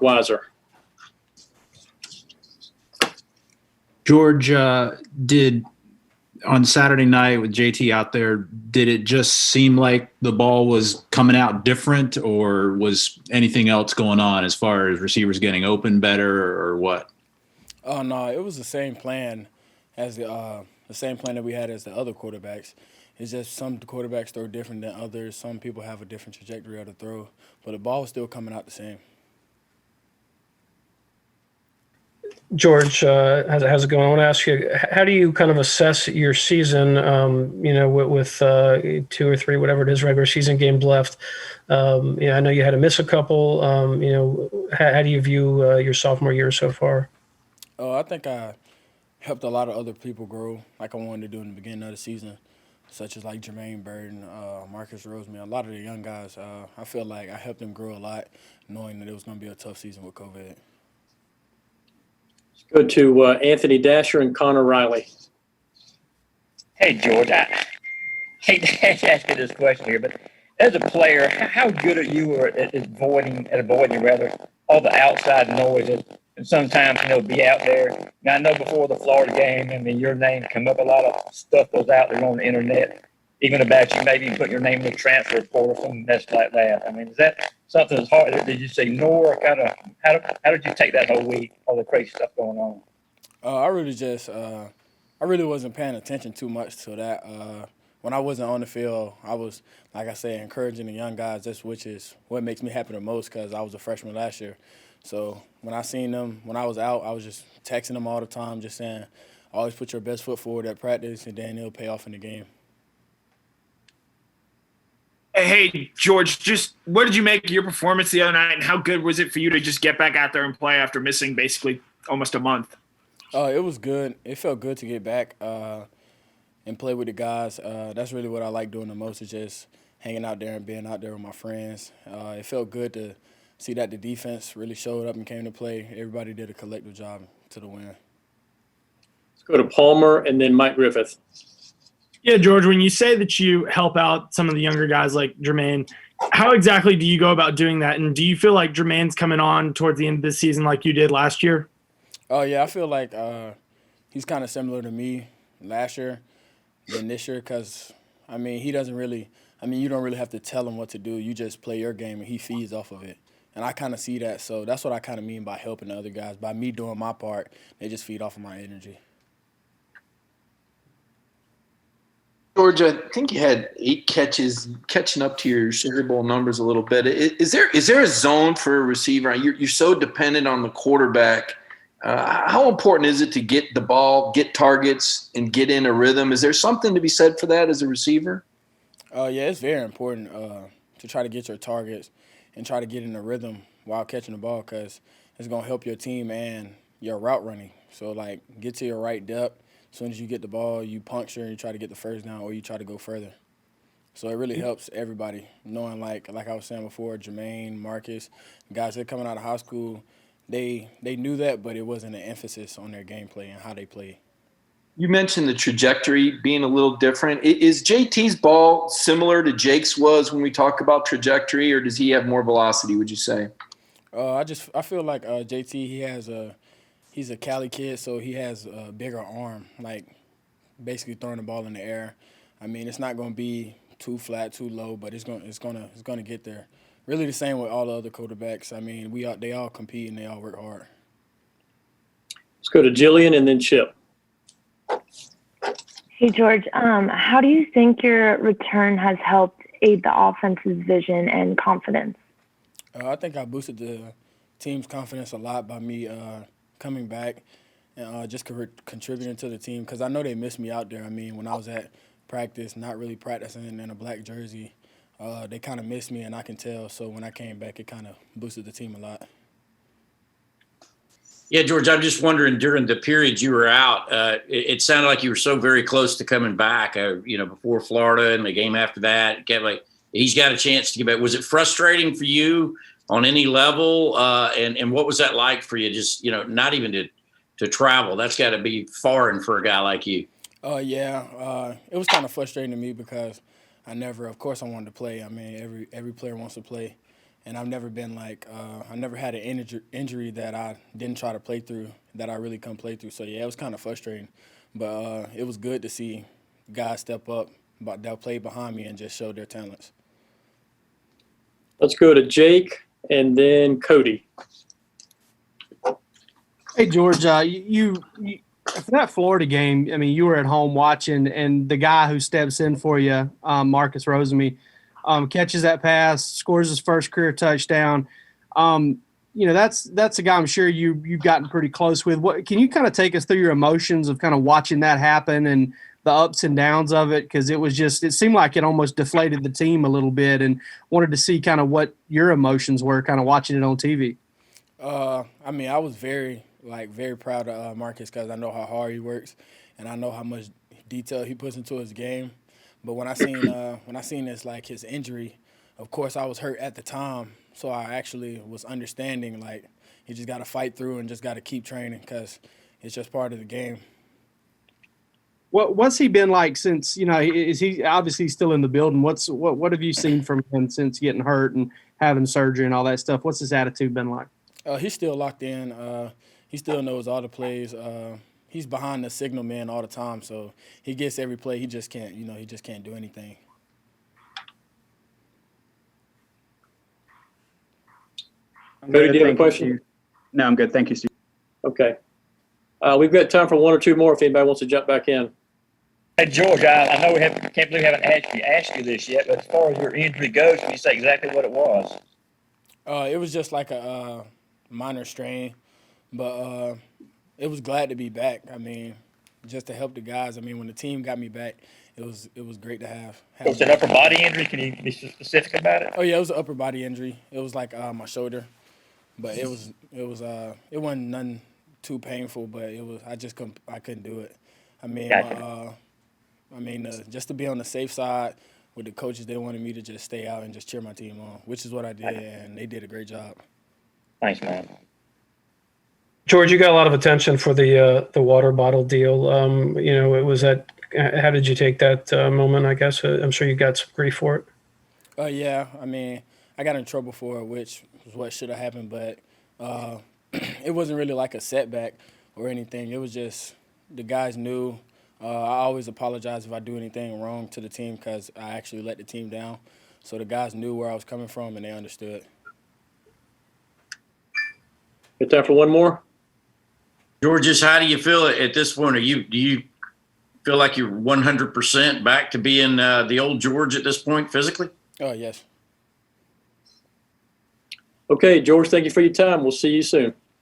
Weiser. George, did on Saturday night with JT out there, did it just seem like the ball was coming out different, or was anything else going on as far as receivers getting open better, or what? Oh no, it was the same plan as the same plan that we had as the other quarterbacks. It's just some quarterbacks throw different than others. Some people have a different trajectory of the throw, but the ball was still coming out the same. George, how's it going? I want to ask you, how do you kind of assess your season, with 2 or 3, whatever it is, regular season games left? I know you had to miss a couple. How do you view your sophomore year so far? Oh, I think I helped a lot of other people grow like I wanted to do in the beginning of the season, such as like Jermaine Burton, Marcus Roseman, a lot of the young guys. I feel like I helped them grow a lot, knowing that it was going to be a tough season with COVID. Let's go to Anthony Dasher and Connor Riley. Hey, George, I hate to ask you this question here, but as a player, how good are you at avoiding rather all the outside noises and sometimes be out there? Now I know before the Florida game, I mean your name come up. A lot of stuff goes out there on the internet, even about you maybe put your name in the transfer portal, some mess like that. I mean, is that something that's hard? Did you say no, or kind of how did you take that whole week, all the crazy stuff going on? I really wasn't paying attention too much to that. When I wasn't on the field, I was, like I said, encouraging the young guys, which is what makes me happy the most because I was a freshman last year. So when I seen them, when I was out, I was just texting them all the time, just saying, always put your best foot forward at practice, and then it'll pay off in the game. Hey, George, just what did you make of your performance the other night, and how good was it for you to just get back out there and play after missing basically almost a month? It was good. It felt good to get back and play with the guys. That's really what I like doing the most, is just hanging out there and being out there with my friends. It felt good to see that the defense really showed up and came to play. Everybody did a collective job to the win. Let's go to Palmer and then Mike Griffith. Yeah, George, when you say that you help out some of the younger guys like Jermaine, how exactly do you go about doing that? And do you feel like Jermaine's coming on towards the end of the season like you did last year? Oh, yeah, I feel like he's kind of similar to me last year than this year because, he doesn't really – you don't really have to tell him what to do. You just play your game, and he feeds off of it. And I kind of see that. So that's what I kind of mean by helping the other guys. By me doing my part, they just feed off of my energy. George, I think you had 8 catches, catching up to your Sugar Bowl numbers a little bit. Is there a zone for a receiver? You're so dependent on the quarterback. How important is it to get the ball, get targets, and get in a rhythm? Is there something to be said for that as a receiver? Yeah, it's very important to try to get your targets and try to get in a rhythm while catching the ball because it's going to help your team and your route running. So, get to your right depth. As soon as you get the ball, you puncture and you try to get the first down or you try to go further. So it really helps everybody knowing, like I was saying before, Jermaine, Marcus, guys that are coming out of high school, they knew that, but it wasn't an emphasis on their gameplay and how they play. You mentioned the trajectory being a little different. Is JT's ball similar to Jake's was when we talk about trajectory, or does he have more velocity, would you say? I feel like JT, he's a Cali kid, so he has a bigger arm, basically throwing the ball in the air. It's not going to be too flat, too low, but it's going to get there. Really the same with all the other quarterbacks. They all compete and they all work hard. Let's go to Jillian and then Chip. Hey, George, how do you think your return has helped aid the offense's vision and confidence? I think I boosted the team's confidence a lot by me coming back and just contributing to the team because I know they missed me out there. When I was at practice, not really practicing in a black jersey, they kind of missed me, and I can tell. So when I came back, it kind of boosted the team a lot. Yeah, George, I'm just wondering, during the period you were out, it sounded like you were so very close to coming back, before Florida and the game after that. He's got a chance to get back. Was it frustrating for you on any level? And what was that like for you, just, not even to travel? That's got to be foreign for a guy like you. Yeah. It was kind of frustrating to me because of course I wanted to play. Every player wants to play. and I've never been like I never had an injury that I didn't try to play through, that I really couldn't play through. So yeah, it was kind of frustrating, but it was good to see guys step up, but that played behind me and just showed their talents. Let's go to Jake and then Cody. Hey George, you for that Florida game, I mean, you were at home watching, and the guy who steps in for you, Marcus Rosemy, catches that pass, scores his first career touchdown. That's a guy I'm sure you've gotten pretty close with. What can you kind of take us through your emotions of kind of watching that happen and the ups and downs of it? Because it seemed like it almost deflated the team a little bit, and wanted to see kind of what your emotions were kind of watching it on TV. I mean, I was very proud of Marcus because I know how hard he works, and I know how much detail he puts into his game. But when I seen this, like, his injury, of course I was hurt at the time, so I actually was understanding, like, he just got to fight through and just got to keep training because it's just part of the game. What's he been like since, is he obviously still in the building? What have you seen from him since getting hurt and having surgery and all that stuff? What's his attitude been like? He's still locked in. He still knows all the plays. He's behind the signal man all the time, so he gets every play. He just can't do anything. Cody, do you have a question? No, I'm good. Thank you, Steve. Okay. We've got time for one or two more if anybody wants to jump back in. Hey, George, I know can't believe we haven't asked you this yet, but as far as your injury goes, can you say exactly what it was? It was just like a minor strain, but it was glad to be back. I mean, just to help the guys. I mean, when the team got me back, it was great to have. So it's an upper body injury. Can you be specific about it? Oh yeah, it was an upper body injury. It was like my shoulder, but it wasn't nothing too painful. But I couldn't do it. I mean, Gotcha. Just to be on the safe side with the coaches, they wanted me to just stay out and just cheer my team on, which is what I did, and they did a great job. Thanks, man. George, you got a lot of attention for the water bottle deal. It was that. How did you take that moment? I guess I'm sure you got some grief for it. Yeah, I mean, I got in trouble for it, which was what should have happened, but it wasn't really like a setback or anything. It was just the guys knew. I always apologize if I do anything wrong to the team because I actually let the team down. So the guys knew where I was coming from and they understood. Got time for one more? George, how do you feel at this point? Do you feel like you're 100% back to being the old George at this point physically? Oh, yes. Okay, George, thank you for your time. We'll see you soon.